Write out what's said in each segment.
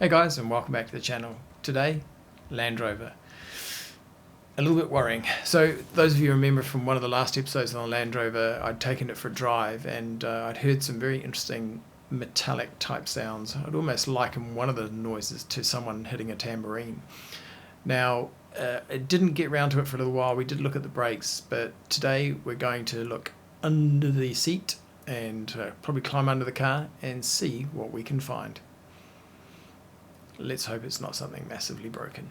Hey guys, and welcome back to the channel. Today, Land Rover. A little bit worrying. So those of you remember from one of the last episodes on the Land Rover, I'd taken it for a drive and I'd heard some very interesting metallic type sounds. I'd almost liken one of the noises to someone hitting a tambourine. Now, it didn't get round to it for a little while. We did look at the brakes, but today we're going to look under the seat and probably climb under the car and see what we can find. Let's hope it's not something massively broken.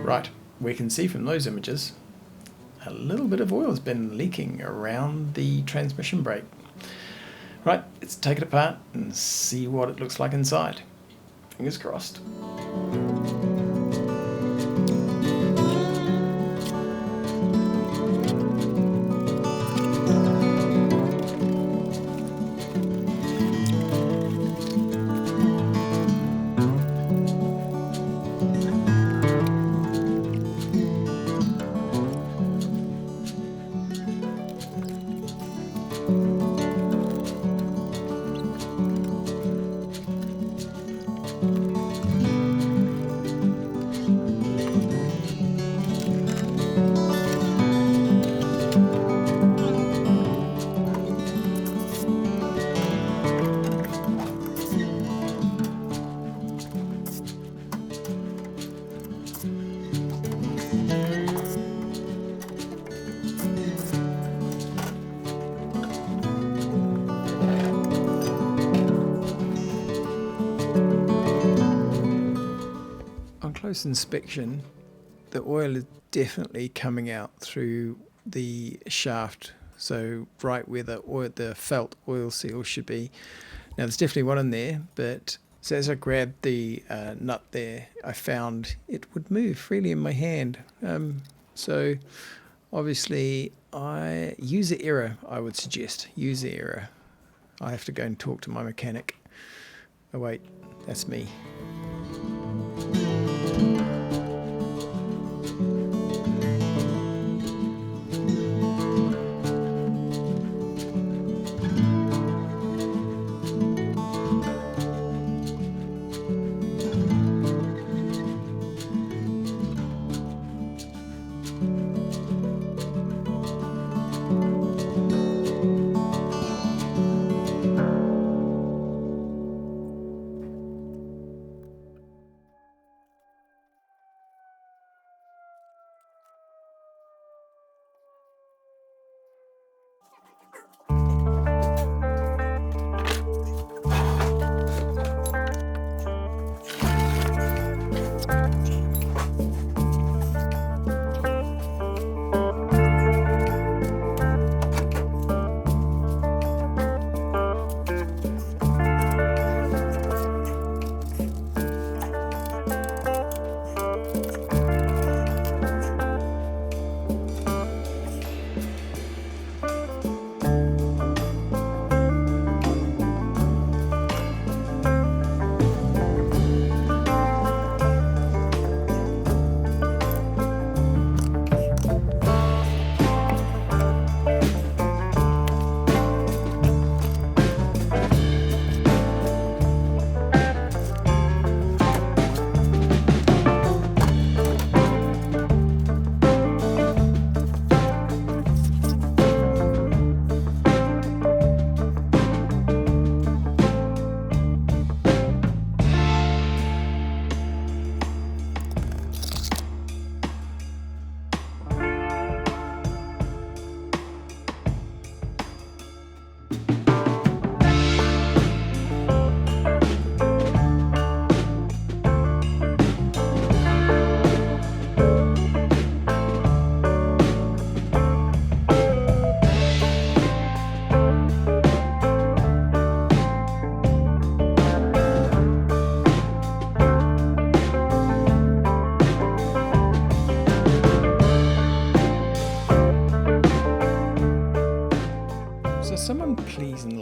Right, we can see from those images a little bit of oil has been leaking around the transmission brake. Right, let's take it apart and see what it looks like inside. Fingers crossed. On close inspection, the oil is definitely coming out through the shaft, so right where the felt oil seal should be. Now there's definitely one in there, but so as I grabbed the nut there, I found it would move freely in my hand. So obviously, user error, I would suggest. User error. I have to go and talk to my mechanic. Oh wait, that's me.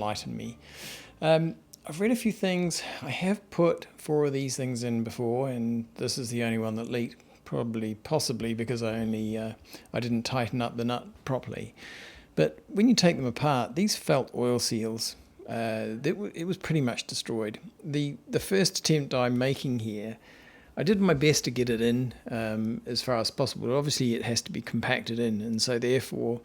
enlighten me. I've read a few things. I have put 4 of these things in before, and this is the only one that leaked, possibly because I didn't tighten up the nut properly. But when you take them apart, these felt oil seals, it was pretty much destroyed. The first attempt I'm making here, I did my best to get it in as far as possible. Obviously, it has to be compacted in, and so therefore,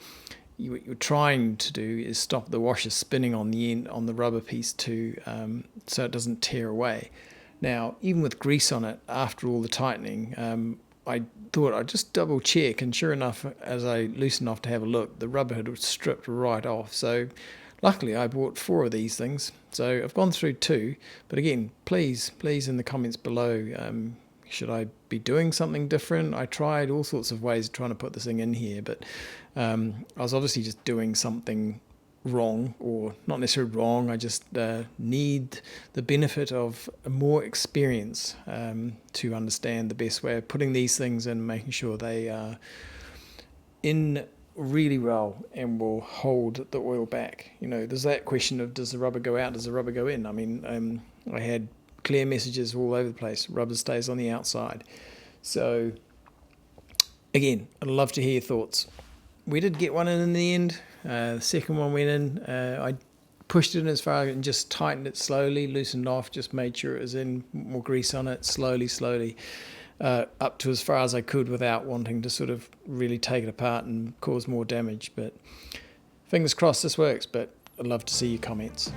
what you're trying to do is stop the washer spinning on the end on the rubber piece too, so it doesn't tear away. Now, even with grease on it, after all the tightening, I thought I'd just double check, and sure enough, as I loosened off to have a look, the rubber had stripped right off. So luckily I bought 4 of these things. So I've gone through 2, but again, please in the comments below, should I be doing something different? I tried all sorts of ways of trying to put this thing in here, but I was obviously just doing something wrong, or not necessarily wrong. I just need the benefit of more experience to understand the best way of putting these things in, making sure they are in really well and will hold the oil back. You know, there's that question of, does the rubber go out, does the rubber go in? I mean, I had clear messages all over the place. Rubber stays on the outside. So again, I'd love to hear your thoughts. We did get one in the end. The second one went in. I pushed it in as far and just tightened it slowly, loosened off, just made sure it was in, more grease on it, slowly, up to as far as I could without wanting to sort of really take it apart and cause more damage. But fingers crossed this works, but I'd love to see your comments.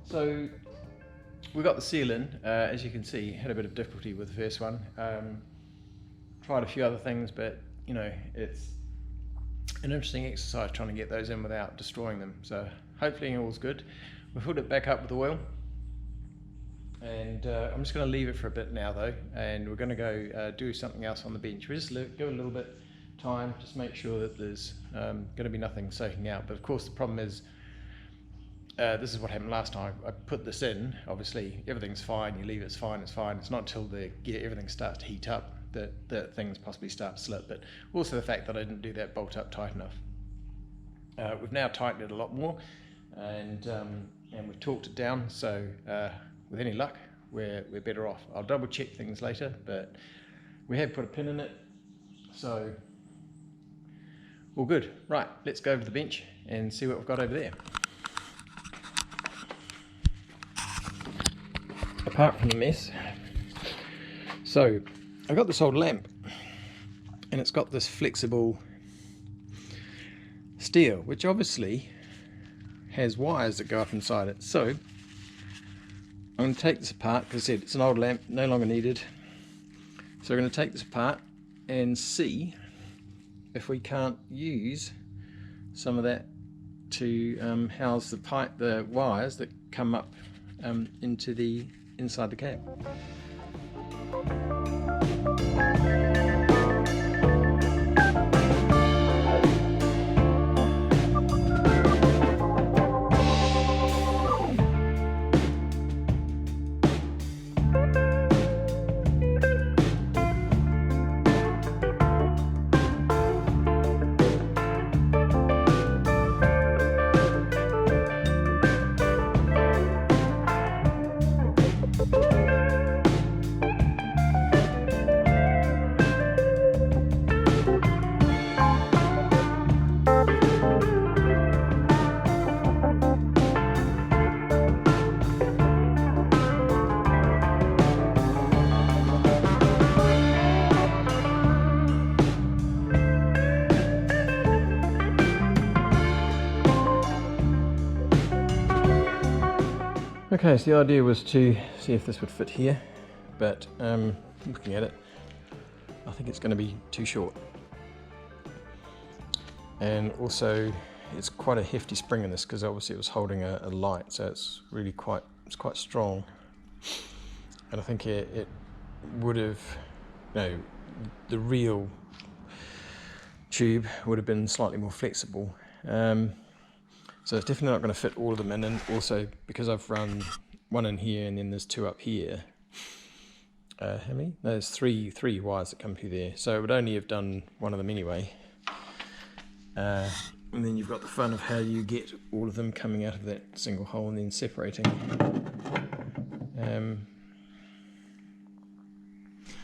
So we got the seal in, as you can see, had a bit of difficulty with the first one. Tried a few other things, but you know, it's an interesting exercise trying to get those in without destroying them. So hopefully all's good. We've filled it back up with oil, and I'm just going to leave it for a bit now though, and we're going to go do something else on the bench. We just give it a little bit time, just make sure that there's going to be nothing soaking out. But of course the problem is, this is what happened last time. I put this in, obviously everything's fine, you leave it's fine. It's not until everything starts to heat up that things possibly start to slip. But also the fact that I didn't do that bolt up tight enough. We've now tightened it a lot more, and we've torqued it down, so with any luck we're better off. I'll double check things later, but we have put a pin in it, so all good. Right, let's go over to the bench and see what we've got over there. Apart from the mess, so I've got this old lamp, and it's got this flexible steel, which obviously has wires that go up inside it. So I'm going to take this apart, because I said it's an old lamp, no longer needed. So we're going to take this apart and see if we can't use some of that to house the wires that come up into the inside the cab. Okay, so the idea was to see if this would fit here, but looking at it, I think it's going to be too short. And also, it's quite a hefty spring in this, because obviously it was holding a light, so it's really quite strong. And I think it would have, the real tube would have been slightly more flexible. So it's definitely not going to fit all of them in, and also because I've run one in here and then there's two up here. How many? No, there's three wires that come through there, so it would only have done one of them anyway. And then you've got the fun of how you get all of them coming out of that single hole and then separating.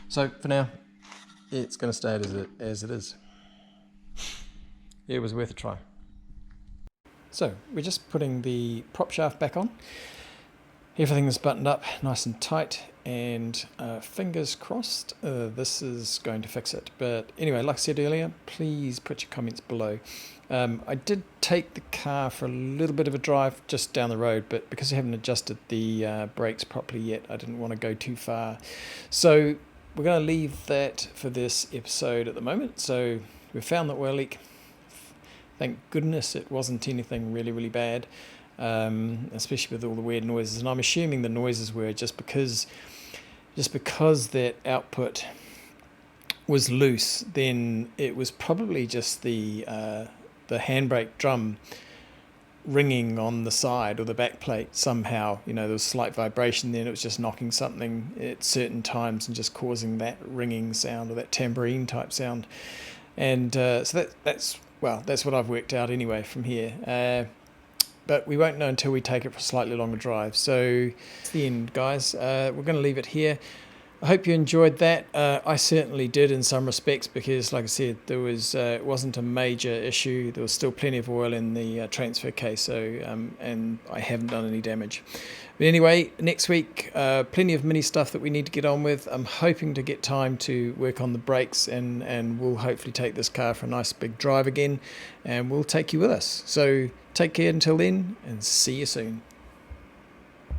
So for now, it's going to stay as it is. It was worth a try. So we're just putting the prop shaft back on. Everything is buttoned up nice and tight, and fingers crossed this is going to fix it. But anyway, like I said earlier, please put your comments below. I did take the car for a little bit of a drive just down the road, but because I haven't adjusted the brakes properly yet, I didn't want to go too far. So we're going to leave that for this episode at the moment. So we found the oil leak. Thank goodness it wasn't anything really, really bad, especially with all the weird noises. And I'm assuming the noises were just because that output was loose, then it was probably just the handbrake drum ringing on the side or the back plate somehow. There was slight vibration, then it was just knocking something at certain times and just causing that ringing sound or that tambourine type sound. And so that's what I've worked out anyway from here. But we won't know until we take it for a slightly longer drive. So it's the end, guys. We're going to leave it here. I hope you enjoyed that. I certainly did in some respects, because, like I said, there was it wasn't a major issue. There was still plenty of oil in the transfer case, so and I haven't done any damage. But anyway, next week, plenty of mini stuff that we need to get on with. I'm hoping to get time to work on the brakes, and we'll hopefully take this car for a nice big drive again, and we'll take you with us. So take care until then, and see you soon.